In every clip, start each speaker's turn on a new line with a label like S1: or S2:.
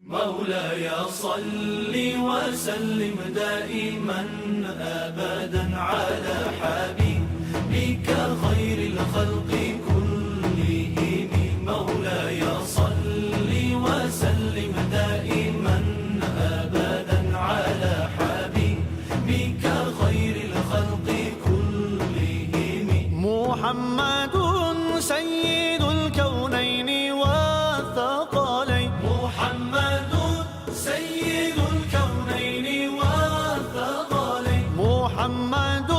S1: مولاي صل وسلم دائما أبدا على حبيبك خير الخلق كلهم. مولاي صل وسلم دائما أبدا على حبيبك خير الخلق كلهم.
S2: محمد سيد الكونين والثقلين.
S1: محمد سيد الكونين والثقلين.
S2: محمد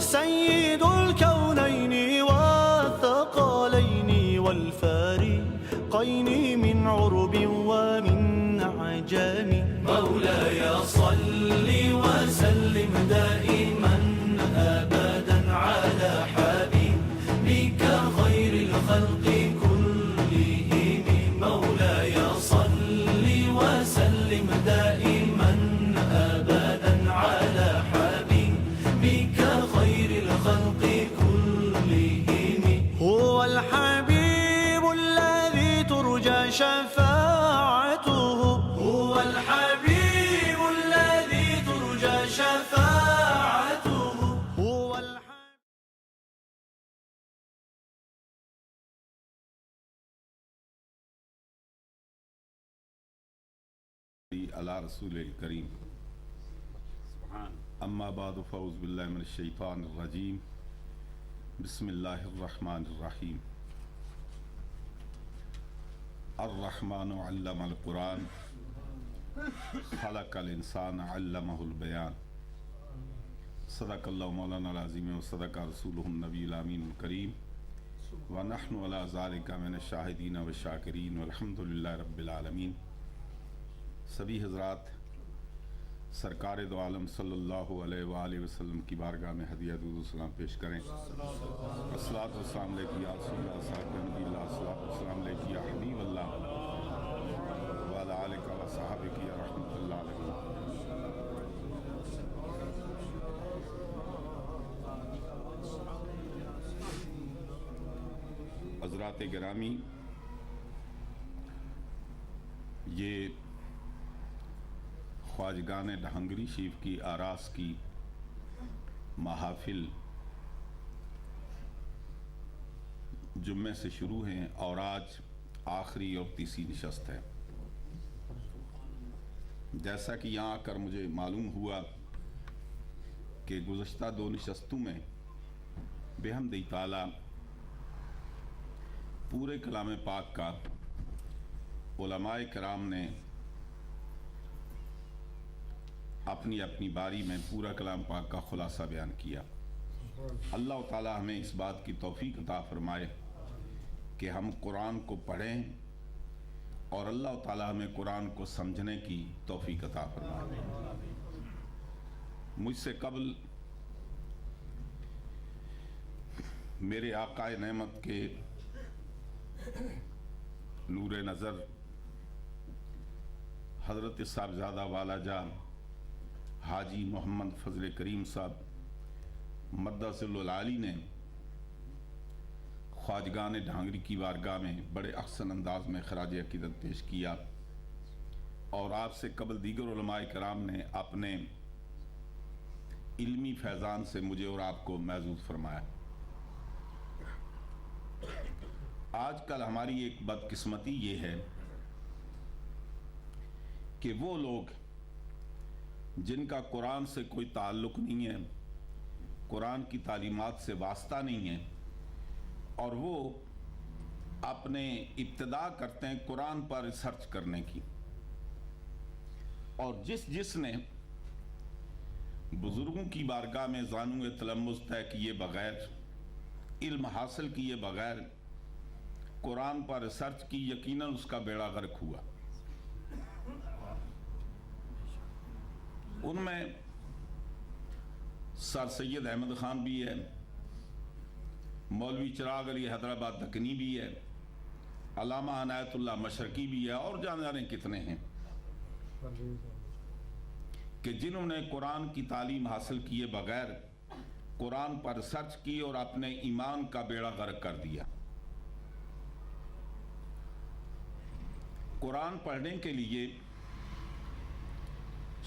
S2: سيد الكونين والثقلين والفارقين من عرب ومن عجم.
S1: مولاي صل وسلم دائما أبدا على حبيبك خير الخلق كلهم. مولاي صل وسلم دائما أبدا على حبيبك خير الخلق كلهم.
S2: هو الحبيب الذي ترجى شفاعته.
S1: هو الحبيب الذي ترجى شفاعته.
S2: هو الحبيب
S3: علی رسول الکریم. اما بعد فاعوذ باللہ من الشیطان الرجیم. بسم اللہ الرحمن الرحیم. الرحمن علم القرآن خلق الانسان علمہ البیان. صدق اللہ مولانا العظیم و صدق رسولہ النبی الامین الکریم ونحن علی ذالک من الشاہدین والشاکرین والحمد للہ رب العالمین. سبھی حضرات سرکار دو عالم صلی اللہ علیہ وآلہ وسلم کی بارگاہ میں ہدیہ درود و سلام پیش کریں. الصلاۃ والسلام علیکم یا رسول اللہ صاحب نبی اللہ. الصلاۃ والسلام علیکم یا حبیب اللہ وعلی آلک و صحابک یا رحمۃ اللہ علیہ. حضرات گرامی، یہ خواجگان ڈھانگری شریف کی آراس کی محافل جمعے سے شروع ہیں اور آج آخری اور تیسری نشست ہے. جیسا کہ یہاں آ کر مجھے معلوم ہوا کہ گزشتہ دو نشستوں میں بحمدِ تعالیٰ پورے کلام پاک کا علماء کرام نے اپنی اپنی باری میں پورا کلام پاک کا خلاصہ بیان کیا. اللہ تعالی ہمیں اس بات کی توفیق عطا فرمائے کہ ہم قرآن کو پڑھیں اور اللہ تعالی ہمیں قرآن کو سمجھنے کی توفیق عطا فرمائے. مجھ سے قبل میرے آقا نعمت کے نور نظر حضرت صاحبزادہ والا جان حاجی محمد فضل کریم صاحب مدث العالی نے خواجگان ڈھانگری کی بارگاہ میں بڑے احسن انداز میں خراج عقیدت پیش کیا اور آپ سے قبل دیگر علماء کرام نے اپنے علمی فیضان سے مجھے اور آپ کو محظوظ فرمایا. آج کل ہماری ایک بدقسمتی یہ ہے کہ وہ لوگ جن کا قرآن سے کوئی تعلق نہیں ہے، قرآن کی تعلیمات سے واسطہ نہیں ہے، اور وہ اپنے ابتدا کرتے ہیں قرآن پر ریسرچ کرنے کی. اور جس نے بزرگوں کی بارگاہ میں زانو تلمذ طے کیے بغیر، علم حاصل کیے بغیر قرآن پر ریسرچ کی، یقیناً اس کا بیڑا غرق ہوا. ان میں سر سید احمد خان بھی ہے، مولوی چراغ علی حیدرآباد دکنی بھی ہے، علامہ عنایت اللہ مشرقی بھی ہے، اور جانے کتنے ہیں کہ جنہوں نے قرآن کی تعلیم حاصل کیے بغیر قرآن پر ریسرچ کی اور اپنے ایمان کا بیڑا غرق کر دیا. قرآن پڑھنے کے لیے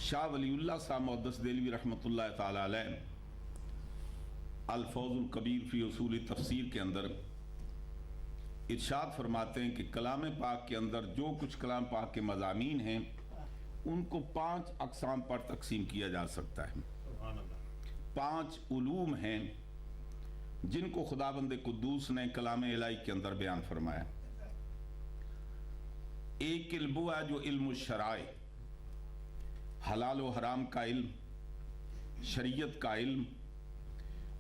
S3: شاہ ولی اللہ صاحب محدث دہلوی رحمۃ اللہ تعالی علیہ الفوز الکبیر فی اصول تفسیر کے اندر ارشاد فرماتے ہیں کہ کلام پاک کے اندر جو کچھ کلام پاک کے مضامین ہیں ان کو 5 اقسام پر تقسیم کیا جا سکتا ہے. 5 علوم ہیں جن کو خداوند قدوس نے کلام الہی کے اندر بیان فرمایا. ایک علم ہے جو علم الشرائع، حلال و حرام کا علم، شریعت کا علم،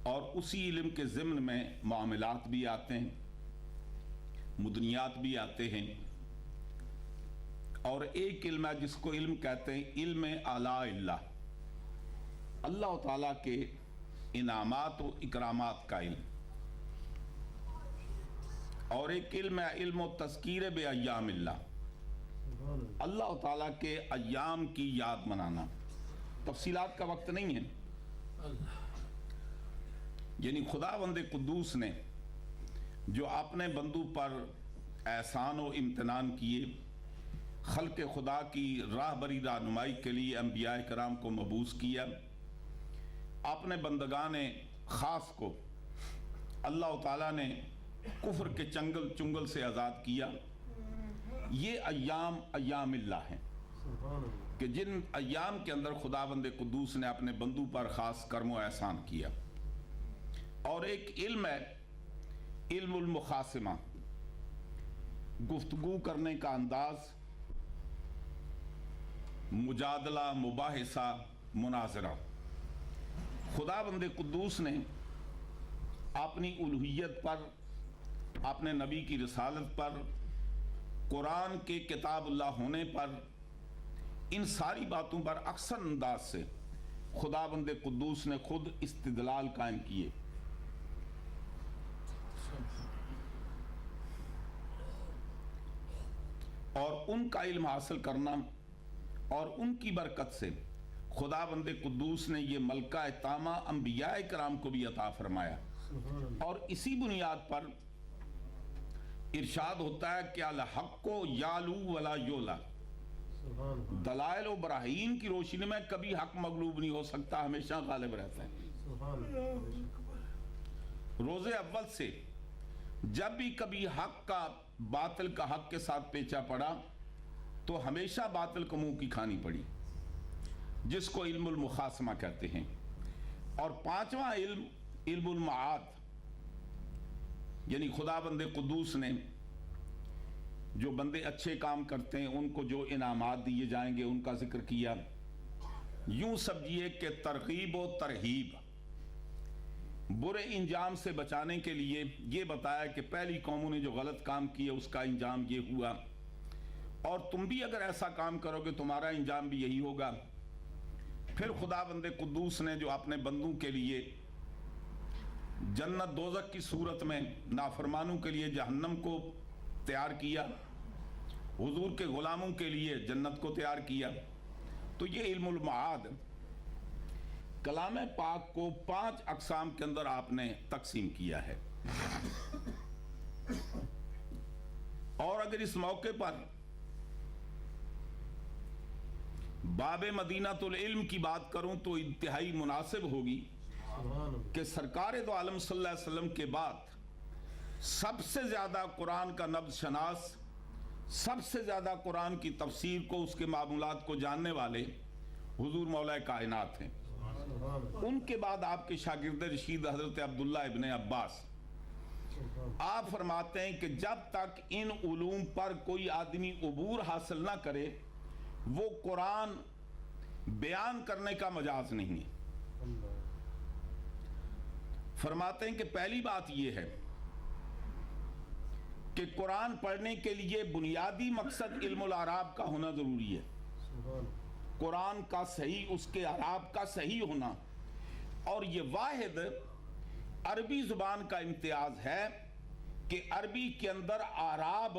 S3: اور اسی علم کے ضمن میں معاملات بھی آتے ہیں، مدنیات بھی آتے ہیں. اور ایک علم ہے جس کو علم کہتے ہیں علم آلاء اللہ، اللہ تعالیٰ کے انعامات و اکرامات کا علم. اور ایک علم ہے علم و تذکیر بے ایام اللہ، اللہ تعالیٰ کے ایام کی یاد منانا. تفصیلات کا وقت نہیں ہے. یعنی خداوند قدوس نے جو اپنے بندوں پر احسان و امتنان کیے، خلق خدا کی راہبری رہنمائی کے لیے انبیاء کرام کو مبعوث کیا، اپنے بندگان خاص کو اللہ تعالیٰ نے کفر کے چنگل چنگل سے آزاد کیا. یہ ایام ایام اللہ ہیں کہ جن ایام کے اندر خداوند قدوس نے اپنے بندوں پر خاص کرم و احسان کیا. اور ایک علم ہے علم المخاصمہ، گفتگو کرنے کا انداز، مجادلہ، مباحثہ، مناظرہ. خداوند قدوس نے اپنی الوہیت پر، اپنے نبی کی رسالت پر، قرآن کے کتاب اللہ ہونے پر، ان ساری باتوں پر اکثر انداز سے خداوند قدوس نے خود استدلال قائم کیے. اور ان کا علم حاصل کرنا اور ان کی برکت سے خداوند قدوس نے یہ ملکہ تامہ انبیاء کرام کو بھی عطا فرمایا. اور اسی بنیاد پر ارشاد ہوتا ہے کہ الحق کو یالو ولا یولا، دلائل و براہین کی روشنی میں کبھی حق مغلوب نہیں ہو سکتا، ہمیشہ غالب رہتا ہے. روز اول سے جب بھی کبھی حق کا باطل کا حق کے ساتھ پیچا پڑا تو ہمیشہ باطل کو منہ کی کھانی پڑی، جس کو علم المخاصمہ کہتے ہیں. اور 5واں علم علم المعاد، یعنی خداوند قدوس نے جو بندے اچھے کام کرتے ہیں ان کو جو انعامات دیے جائیں گے ان کا ذکر کیا. یوں سمجھیے کہ ترغیب و ترہیب، برے انجام سے بچانے کے لیے یہ بتایا کہ پہلی قوموں نے جو غلط کام کیے اس کا انجام یہ ہوا، اور تم بھی اگر ایسا کام کرو گے تمہارا انجام بھی یہی ہوگا. پھر خداوند قدوس نے جو اپنے بندوں کے لیے جنت دوزخ کی صورت میں نافرمانوں کے لیے جہنم کو تیار کیا، حضور کے غلاموں کے لیے جنت کو تیار کیا. تو یہ علم المعاد کلام پاک کو 5 اقسام کے اندر آپ نے تقسیم کیا ہے. اور اگر اس موقع پر باب مدینۃ العلم کی بات کروں تو انتہائی مناسب ہوگی کہ سرکار دو عالم صلی اللہ علیہ وسلم کے بعد سب سے زیادہ قرآن کا نبض شناس، سب سے زیادہ قرآن کی تفسیر کو، اس کے معمولات کو جاننے والے حضور مولا کائنات ہیں. ان کے بعد آپ کے شاگرد رشید حضرت عبداللہ ابن عباس، آپ فرماتے ہیں کہ جب تک ان علوم پر کوئی آدمی عبور حاصل نہ کرے وہ قرآن بیان کرنے کا مجاز نہیں ہے. فرماتے ہیں کہ پہلی بات یہ ہے کہ قرآن پڑھنے کے لیے بنیادی مقصد علم الاعراب کا ہونا ضروری ہے. قرآن کا صحیح، اس کے اعراب کا صحیح ہونا. اور یہ واحد عربی زبان کا امتیاز ہے کہ عربی کے اندر اعراب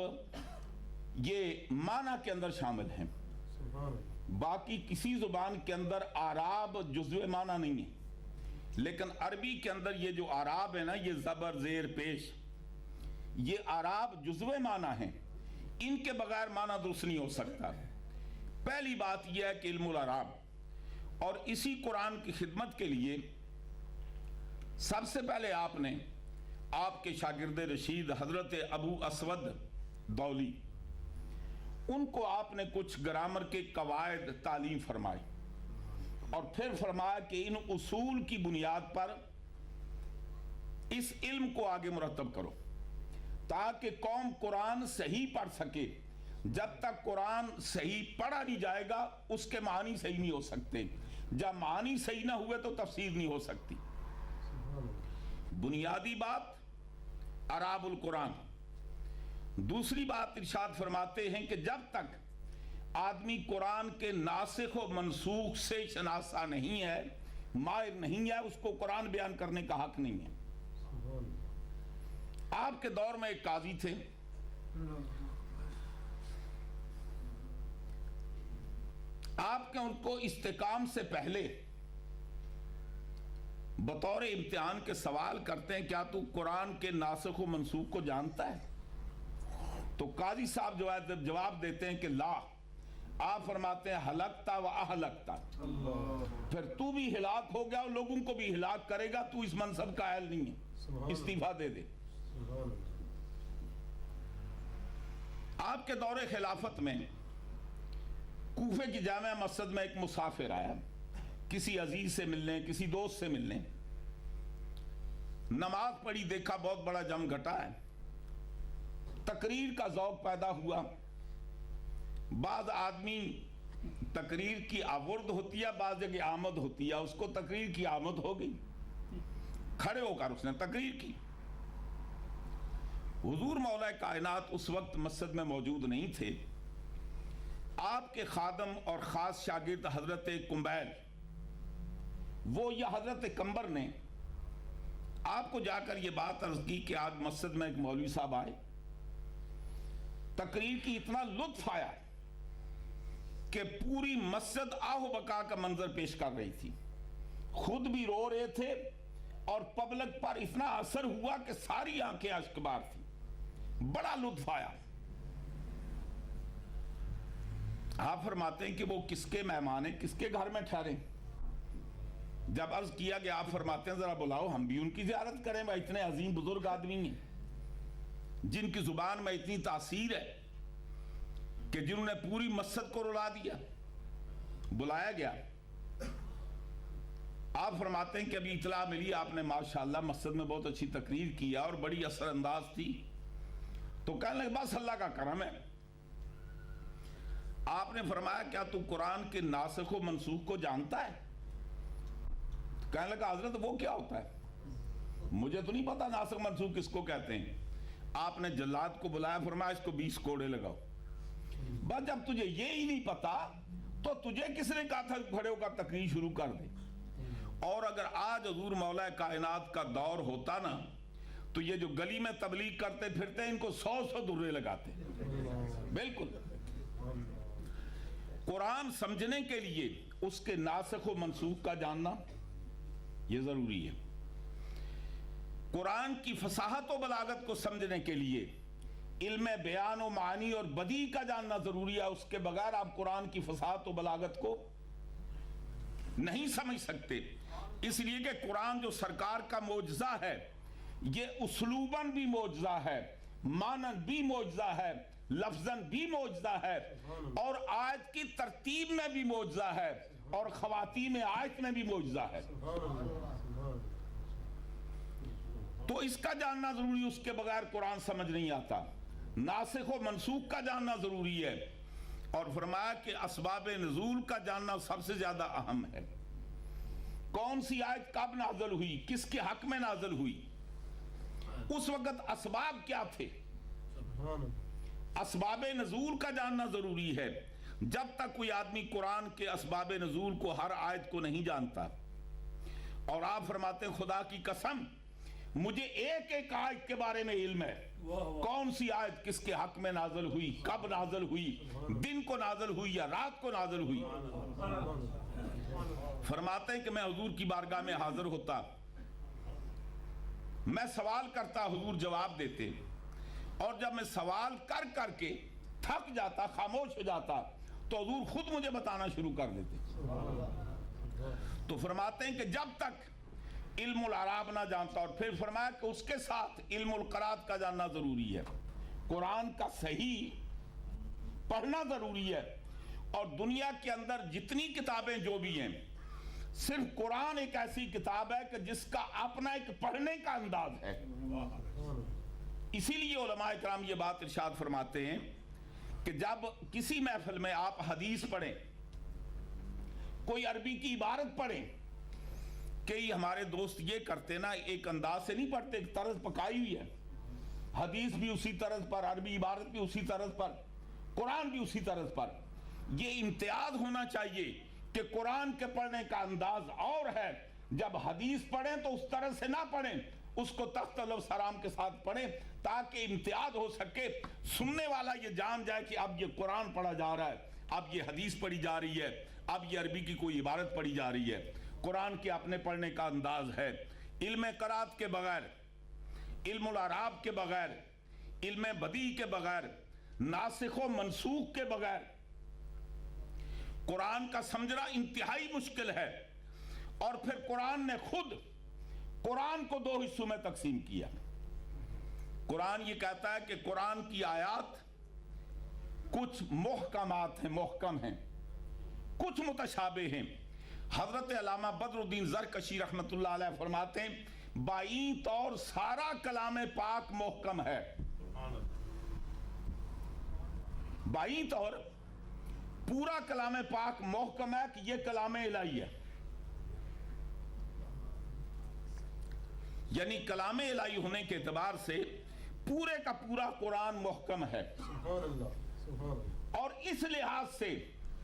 S3: یہ معنی کے اندر شامل ہیں. باقی کسی زبان کے اندر اعراب جزو معنی نہیں ہے، لیکن عربی کے اندر یہ جو اعراب ہے نا، یہ زبر زیر پیش، یہ اعراب جزو معنی ہیں. ان کے بغیر معنی درست نہیں ہو سکتا۔ پہلی بات یہ ہے کہ علم الاعراب، اور اسی قرآن کی خدمت کے لیے سب سے پہلے آپ نے آپ کے شاگرد رشید حضرت ابو اسود دولی، ان کو آپ نے کچھ گرامر کے قواعد تعلیم فرمائی، اور پھر فرمایا کہ ان اصول کی بنیاد پر اس علم کو آگے مرتب کرو تاکہ قوم قرآن صحیح پڑھ سکے۔ جب تک قرآن صحیح پڑھا نہیں جائے گا اس کے معنی صحیح نہیں ہو سکتے، جب معنی صحیح نہ ہوئے تو تفسیر نہیں ہو سکتی۔ بنیادی بات اعراب القرآن۔ دوسری بات ارشاد فرماتے ہیں کہ جب تک آدمی قرآن کے ناسخ و منسوخ سے شناسا نہیں ہے، ماہر نہیں ہے، اس کو قرآن بیان کرنے کا حق نہیں ہے۔ آپ کے دور میں ایک قاضی تھے، آپ کے ان کو استحکام سے پہلے بطور امتحان کے سوال کرتے ہیں کیا تو قرآن کے ناسخ و منسوخ کو جانتا ہے؟ تو قاضی صاحب جواب دیتے ہیں کہ لا۔ آپ فرماتے ہیں ہلکتا و اہلکتا، پھر تو بھی ہلاک ہو گیا اور لوگوں کو بھی ہلاک کرے گا، تو اس منصب کا اہل نہیں ہے، استعفیٰ دے دے۔ آپ کے دور خلافت میں کوفے کی جامع مسجد میں ایک مسافر آیا، کسی عزیز سے ملنے، کسی دوست سے ملنے، نماز پڑھی، دیکھا بہت بڑا جم گھٹا ہے، تقریر کا ذوق پیدا ہوا۔ بعض آدمی تقریر کی آورد ہوتی ہے، بعض جگہ آمد ہوتی ہے، اس کو تقریر کی آمد ہو گئی، کھڑے ہو کر اس نے تقریر کی۔ حضور مولا کائنات اس وقت مسجد میں موجود نہیں تھے۔ آپ کے خادم اور خاص شاگرد حضرت کمبیل، وہ یا حضرت کمبر نے آپ کو جا کر یہ بات عرض کی کہ آج مسجد میں ایک مولوی صاحب آئے، تقریر کی اتنا لطف آیا کہ پوری مسجد آہ و بکا کا منظر پیش کر رہی تھی، خود بھی رو رہے تھے، اور پبلک پر اتنا اثر ہوا کہ ساری آنکھیں اشکبار تھی، بڑا لطف آیا۔ آپ فرماتے ہیں کہ وہ کس کے مہمان ہیں، کس کے گھر میں ٹھہرے؟ جب عرض کیا کہ آپ فرماتے ہیں ذرا بلاؤ ہم بھی ان کی زیارت کریں، وہ اتنے عظیم بزرگ آدمی ہیں جن کی زبان میں اتنی تاثیر ہے کہ جنہوں نے پوری مسجد کو رلا دیا۔ بلایا گیا، آپ فرماتے ہیں کہ ابھی اطلاع ملی آپ نے ماشاءاللہ مسجد میں بہت اچھی تقریر کیا اور بڑی اثر انداز تھی، تو کہنے لگے بس اللہ کا کرم ہے۔ آپ نے فرمایا کیا تو قرآن کے ناسخ و منسوخ کو جانتا ہے؟ کہنے لگا حضرت وہ کیا ہوتا ہے؟ مجھے تو نہیں پتا ناسخ منسوخ کس کو کہتے ہیں۔ آپ نے جلاد کو بلایا، فرمایا اس کو 20 کوڑے لگاؤ۔ بس جب تجھے یہ ہی نہیں پتا تو تجھے کس نے کہا تھا کھڑے ہو کر تقریر شروع کر دے؟ اور اگر آج حضور مولا کائنات کا دور ہوتا نا تو یہ جو گلی میں تبلیغ کرتے پھرتے ان کو 100 درے لگاتے۔ بالکل قرآن سمجھنے کے لیے اس کے ناسخ و منسوخ کا جاننا یہ ضروری ہے۔ قرآن کی فصاحت و بلاغت کو سمجھنے کے لیے علم بیان و معنی اور بدیع کا جاننا ضروری ہے، اس کے بغیر آپ قرآن کی فصاحت و بلاغت کو نہیں سمجھ سکتے۔ اس لیے کہ قرآن جو سرکار کا معجزہ ہے یہ اسلوباً بھی معجزہ ہے، مانن بھی معجزہ ہے، لفظاً بھی معجزہ ہے، اور آیت کی ترتیب میں بھی معجزہ ہے، اور خواتیم آیت میں بھی معجزہ ہے۔ تو اس کا جاننا ضروری، اس کے بغیر قرآن سمجھ نہیں آتا۔ ناسخ و منسوخ کا جاننا ضروری ہے، اور فرمایا کہ اسباب نزول کا جاننا سب سے زیادہ اہم ہے۔ کون سی آیت کب نازل ہوئی، کس کے حق میں نازل ہوئی، اس وقت اسباب کیا تھے، اسباب نزول کا جاننا ضروری ہے۔ جب تک کوئی آدمی قرآن کے اسباب نزول کو، ہر آیت کو نہیں جانتا، اور آپ فرماتے ہیں خدا کی قسم مجھے ایک ایک آیت کے بارے میں علم ہے، کون سی آیت کس کے حق میں نازل ہوئی، کب نازل ہوئی، دن کو نازل ہوئی یا رات کو نازل ہوئی۔ فرماتے ہیں کہ میں حضور کی بارگاہ میں حاضر ہوتا، میں سوال کرتا، حضور جواب دیتے، اور جب میں سوال کر کر کے تھک جاتا، خاموش ہو جاتا، تو حضور خود مجھے بتانا شروع کر دیتے۔ تو فرماتے ہیں کہ جب تک علم العراب نہ جانتا، اور پھر فرمایا کہ اس کے ساتھ علم القرآت کا جاننا ضروری ہے، قرآن کا صحیح پڑھنا ضروری ہے۔ اور دنیا کے اندر جتنی کتابیں جو بھی ہیں، صرف قرآن ایک ایسی کتاب ہے کہ جس کا اپنا ایک پڑھنے کا انداز ہے۔ اسی لیے علماء کرام یہ بات ارشاد فرماتے ہیں کہ جب کسی محفل میں آپ حدیث پڑھیں، کوئی عربی کی عبارت پڑھیں، کئی ہمارے دوست یہ کرتے نا، ایک انداز سے نہیں پڑھتے، ایک طرز پکائی ہوئی ہے، حدیث بھی اسی طرز پر، عربی عبارت بھی اسی طرز پر، قرآن بھی اسی طرز پر۔ یہ امتیاز ہونا چاہیے کہ قرآن کے پڑھنے کا انداز اور ہے، جب حدیث پڑھیں تو اس طرح سے نہ پڑھیں، اس کو تخت لفظ حرام کے ساتھ پڑھیں، تاکہ امتیاز ہو سکے، سننے والا یہ جان جائے کہ اب یہ قرآن پڑھا جا رہا ہے، اب یہ حدیث پڑھی جا رہی ہے، اب یہ عربی کی کوئی عبارت پڑھی جا رہی ہے۔ قرآن کے اپنے پڑھنے کا انداز ہے۔ علم قرآت کے بغیر، علم العراب کے بغیر، علم بدیع کے بغیر، ناسخ و منسوخ کے بغیر قرآن کا سمجھنا انتہائی مشکل ہے۔ اور پھر قرآن نے خود قرآن کو دو حصوں میں تقسیم کیا۔ قرآن یہ کہتا ہے کہ قرآن کی آیات کچھ محکمات ہیں، محکم ہیں، کچھ متشابہ ہیں۔ حضرت علامہ بدر الدین زرکشی رحمت اللہ علیہ فرماتے ہیں بائیں طور سارا کلام پاک محکم ہے، بائیں طور پورا کلام پاک محکم ہے کہ یہ کلام الہی ہے، یعنی کلام الہی ہونے کے اعتبار سے پورے کا پورا قرآن محکم ہے۔ اور اس لحاظ سے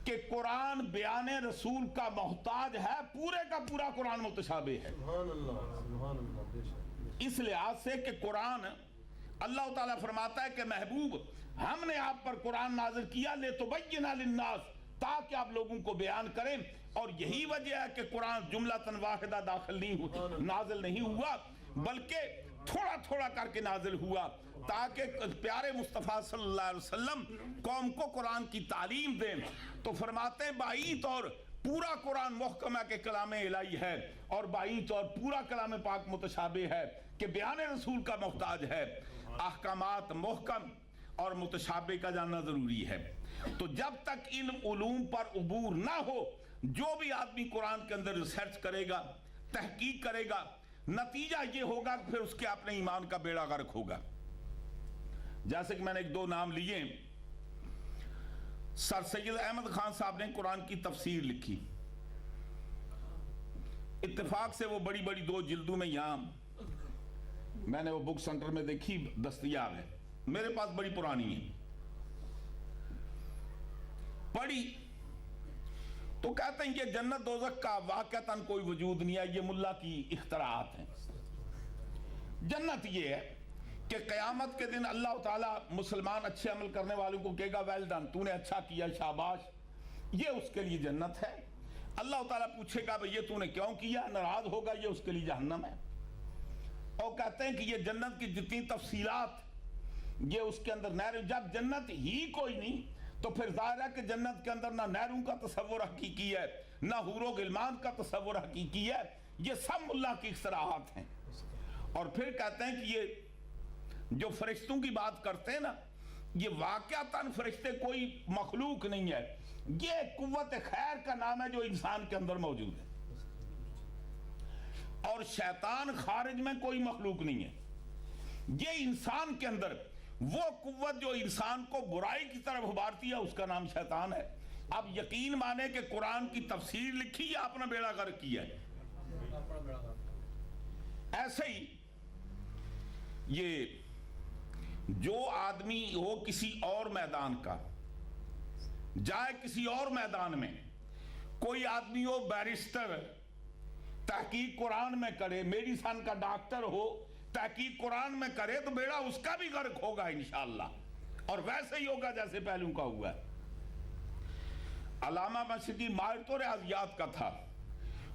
S3: کہ قرآن بیان رسول کا محتاج ہے، پورے کا پورا قرآن متشابہ ہے۔ اس لحاظ سے کہ قرآن، اللہ تعالیٰ فرماتا ہے کہ محبوب ہم نے آپ پر قرآن نازل کیا لِتُبَيِّنَ لِلنَّاسِ، تاکہ آپ لوگوں کو بیان کریں۔ اور یہی وجہ ہے کہ قرآن جملۃً واحدہ داخل نہیں ہوا، نازل نہیں ہوا، بلکہ تھوڑا تھوڑا کر کے نازل ہوا، تاکہ پیارے مصطفیٰ صلی اللہ علیہ وسلم قوم کو قرآن کی تعلیم دیں۔ تو فرماتے ہیں بائیں طور پورا قرآن محکم ہے کہ کلام الہی ہے، اور بائیں طور پورا کلام پاک متشابہ ہے کہ بیان رسول کا محتاج ہے۔ احکامات محکم اور متشابہ کا جاننا ضروری ہے۔ تو جب تک ان علوم پر عبور نہ ہو، جو بھی آدمی قرآن کے اندر ریسرچ کرے گا، تحقیق کرے گا، نتیجہ یہ ہوگا کہ پھر اس کے اپنے ایمان کا بیڑا غرق ہوگا۔ جیسے کہ میں نے ایک دو نام لیے، سر سید احمد خان صاحب نے قرآن کی تفسیر لکھی، اتفاق سے وہ بڑی بڑی دو جلدوں میں یہاں میں نے وہ بک سینٹر میں دیکھی، دستیاب ہے، میرے پاس بڑی پرانی ہے، پڑھی تو کہتے ہیں یہ جنت دوزخ کا واقعتاً کوئی وجود نہیں ہے، یہ ملا کی اختراعات ہیں۔ جنت یہ ہے کہ قیامت کے دن اللہ تعالیٰ مسلمان اچھے عمل کرنے والوں کو کہے گا ویل ڈن، تو نے اچھا کیا، شاباش، یہ اس کے لیے جنت ہے۔ اللہ تعالیٰ پوچھے گا بھئی یہ تو نے کیوں کیا، ناراض ہوگا، یہ اس کے لیے جہنم ہے۔ اور کہتے ہیں کہ یہ جنت کی جتنی تفصیلات، یہ اس کے اندر نہر، جب جنت ہی کوئی نہیں تو پھر ظاہر ہے کہ جنت کے اندر نہ نہروں کا تصور حقیقی ہے، نہ حور و غلمان کا تصور حقیقی ہے، یہ سب اللہ کی اختراعات ہیں۔ اور پھر کہتے ہیں کہ یہ جو فرشتوں کی بات کرتے ہیں نا، یہ واقعتاً فرشتے کوئی مخلوق نہیں ہے، یہ قوت خیر کا نام ہے جو انسان کے اندر موجود ہے، اور شیطان خارج میں کوئی مخلوق نہیں ہے، یہ انسان کے اندر وہ قوت جو انسان کو برائی کی طرف ابھارتی ہے، اس کا نام شیطان ہے۔ اب یقین مانے کہ قرآن کی تفسیر لکھی یا اپنا بیڑا غرق کیا ہے۔ ایسے ہی یہ جو آدمی ہو کسی اور میدان کا، جائے کسی اور میدان میں، کوئی آدمی ہو بیرسٹر، تحقیق قرآن میں کرے، میڈیسن کا ڈاکٹر ہو، تحقیق قرآن میں کرے، تو بیڑا اس کا بھی غرق ہوگا انشاءاللہ، اور ویسے ہی ہوگا جیسے پہلوں کا ہوا ہے۔ علامہ مشرقی ماہر تو ریاضیات کا تھا،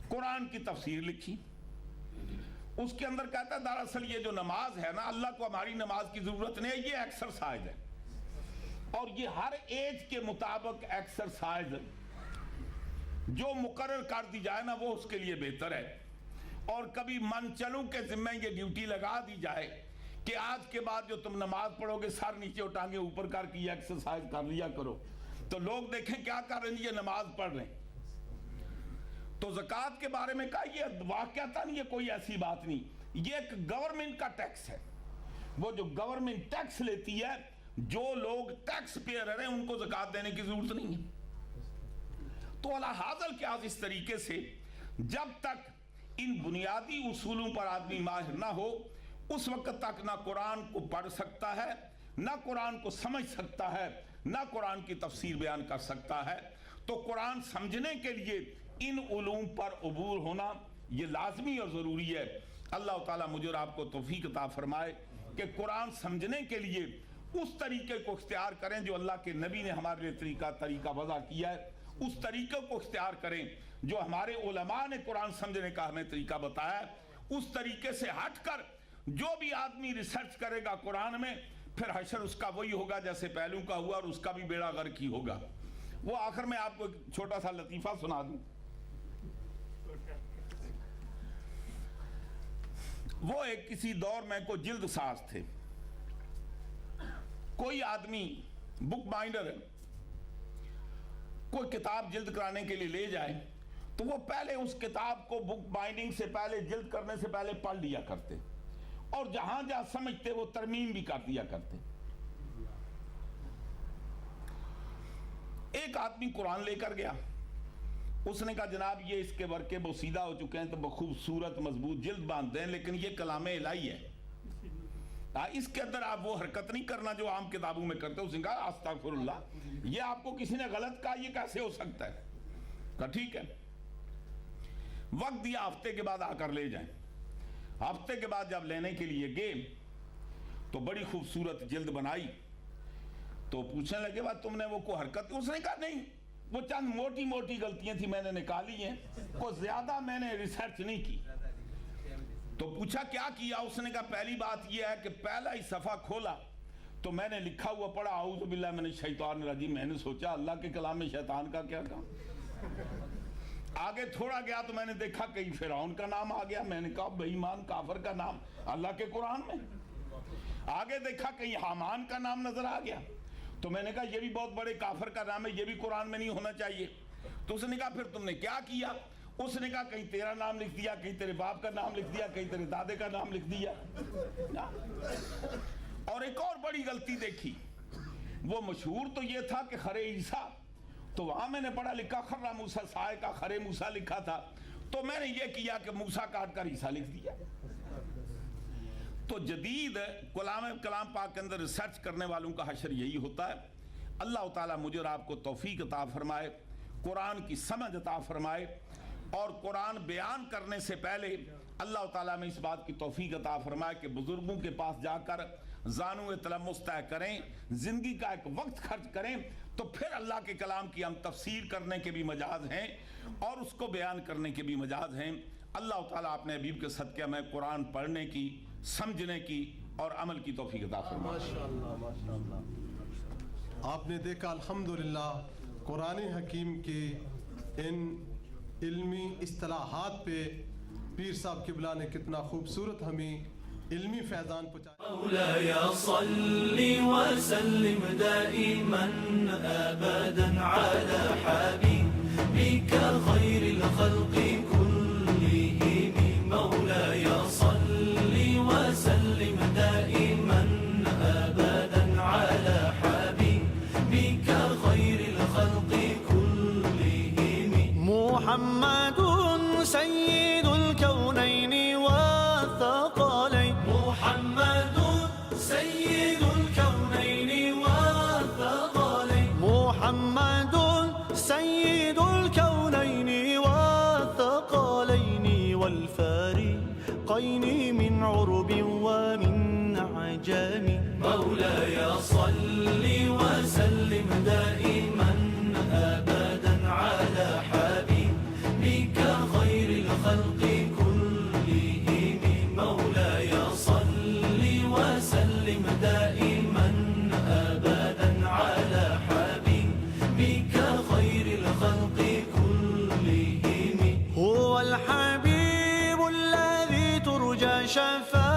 S3: قرآن کی تفسیر لکھی، اس کے اندر کہتا ہے دراصل یہ جو نماز ہے نا، اللہ کو ہماری نماز کی ضرورت نہیں ہے، یہ ایکسرسائز ہے۔ اور یہ ہر ایج کے مطابق ایکسرسائز جو مقرر کر دی جائے نا وہ اس کے لیے بہتر ہے. اور کبھی من چلوں کے ذمہ یہ ڈیوٹی لگا دی جائے کہ آج کے بعد جو تم نماز پڑھو گے سر نیچے اٹھانگے اوپر کر کے یہ ایکسرسائز کر لیا کرو, تو لوگ دیکھیں کیا کر رہے ہیں, یہ نماز پڑھ رہے ہیں. تو زکوٰۃ کے بارے میں کہا یہ واقعتاً یہ کوئی ایسی بات نہیں, یہ ایک گورنمنٹ کا ٹیکس ہے. وہ جو گورنمنٹ ٹیکس لیتی ہے, جو لوگ ٹیکس پیئر ہیں ان کو زکوٰۃ دینے کی ضرورت نہیں ہے. تو علی ھذا القیاس اس طریقے سے جب تک ان بنیادی اصولوں پر آدمی ماہر نہ ہو اس وقت تک نہ قرآن کو پڑھ سکتا ہے, نہ قرآن کو سمجھ سکتا ہے, نہ قرآن کی تفسیر بیان کر سکتا ہے. تو قرآن سمجھنے کے لیے ان علوم پر عبور ہونا یہ لازمی اور ضروری ہے. اللہ تعالیٰ مجھے اور آپ کو توفیق عطا فرمائے کہ قرآن سمجھنے کے لیے اس طریقے کو اختیار کریں جو اللہ کے نبی نے ہمارے لیے طریقہ وضع کیا ہے, اس طریقے کو اختیار کریں جو ہمارے علماء نے قرآن سمجھنے کا ہمیں طریقہ بتایا ہے. اس طریقے سے ہٹ کر جو بھی آدمی ریسرچ کرے گا قرآن میں, پھر حشر اس کا وہی ہوگا جیسے پہلو کا ہوا, اور اس کا بھی بیڑا غرق ہی ہوگا. وہ آخر میں آپ کو ایک چھوٹا سا لطیفہ سنا دوں. وہ ایک کسی دور میں کوئی جلد ساز تھے, کوئی آدمی بک بائنڈر کوئی کتاب جلد کرانے کے لیے لے جائے تو وہ پہلے اس کتاب کو بک بائنڈنگ سے پہلے, جلد کرنے سے پہلے پڑھ لیا کرتے, اور جہاں جہاں سمجھتے وہ ترمیم بھی کر دیا کرتے. ایک آدمی قرآن لے کر گیا, اس نے کہا جناب یہ اس کے ورقے بوسیدہ ہو چکے ہیں تو خوبصورت مضبوط جلد باندھتے ہیں, لیکن یہ کلام الہی ہے, اس کے اندر آپ وہ حرکت نہیں کرنا جو عام کتابوں میں کرتے. اس نے کہا استغفر اللہ, یہ آپ کو کسی نے غلط کہا, یہ کیسے ہو سکتا ہے؟ کہا ٹھیک ہے. وقت دیا ہفتے کے بعد آ کر لے جائیں. ہفتے کے بعد جب لینے کے لیے گئے تو بڑی خوبصورت جلد بنائی. تو پوچھنے لگے بات تم نے وہ کوئی حرکت؟ اس نے کہا نہیں, وہ چند موٹی موٹی غلطیاں تھی میں نے نکالی ہیں, کوئی زیادہ میں نے ریسرچ نہیں کی. تو پوچھا کیا کیا؟ اس نے کہا پہلی بات یہ ہے کہ پہلا ہی صفحہ کھولا تو میں نے لکھا ہوا پڑھا اعوذ باللہ من الشیطان الرجیم. میں نے سوچا اللہ کے کلام میں شیطان کا کیا کام. آگے تھوڑا گیا تو میں نے دیکھا کہیں فرعون کا نام آ گیا. میں نے کہا بے ایمان کافر کا نام اللہ کے قرآن میں. آگے دیکھا کہیں حامان کا نام نظر آ گیا تو میں نے کہا یہ بھی بہت بڑے کافر کا نام ہے, یہ بھی قرآن میں نہیں ہونا چاہیے. تو اس نے کہا پھر تم نے کیا کیا؟ اس نے کہا کہیں تیرا نام لکھ دیا, کہیں تیرے باپ کا نام لکھ دیا, کہیں تیرے دادے کا نام لکھ دیا. اور ایک اور بڑی غلطی دیکھی, وہ مشہور تو یہ تھا کہ خرے عیسیٰ, تو وہاں میں نے پڑھا لکھا خرہ موسیٰ سائے کا خرے موسیٰ لکھا تھا, تو میں نے یہ کیا کہ موسیٰ کاٹ کر عیسیٰ لکھ دیا. تو جدید کلام پاک کے اندر ریسرچ کرنے والوں کا حشر یہی ہوتا ہے. اللہ تعالیٰ مجھے اور آپ کو توفیق عطا فرمائے, قرآن کی سمجھ عطا فرمائے, اور قرآن بیان کرنے سے پہلے اللہ تعالیٰ میں اس بات کی توفیق عطا فرمائے کہ بزرگوں کے پاس جا کر زانو تلمس طے کریں, زندگی کا ایک وقت خرچ کریں, تو پھر اللہ کے کلام کی ہم تفسیر کرنے کے بھی مجاز ہیں اور اس کو بیان کرنے کے بھی مجاز ہیں. اللہ تعالیٰ اپنے حبیب کے صدقے میں قرآن پڑھنے کی, سمجھنے کی اور عمل کی توفیق عطا فرمائے.
S4: ماشاءاللہ ماشاءاللہ. آپ نے دیکھا الحمدللہ قرآن حکیم کے ان علمی اصطلاحات پہ پیر صاحب قبلہ نے کتنا خوبصورت ہمیں علمی فیضان پہنچایا.
S1: مولاي صل وسلم دائما ابدا على حبيبك خير الخلق كلهم. مولاي صل وسلم دائما ابدا على حبيبك خير الخلق كلهم.
S2: محمد سيد الكونين والثقلين.
S1: محمد سيد الكونين والثقلين.
S2: محمد سيد الكونين والثقلين والفارقين من عرب ومن عجم.
S1: مولاي صل وسلم دائما ابدا على حبيبك خير الخلق كلهم. مولاي صل وسلم دائما ابدا على
S2: شفاعة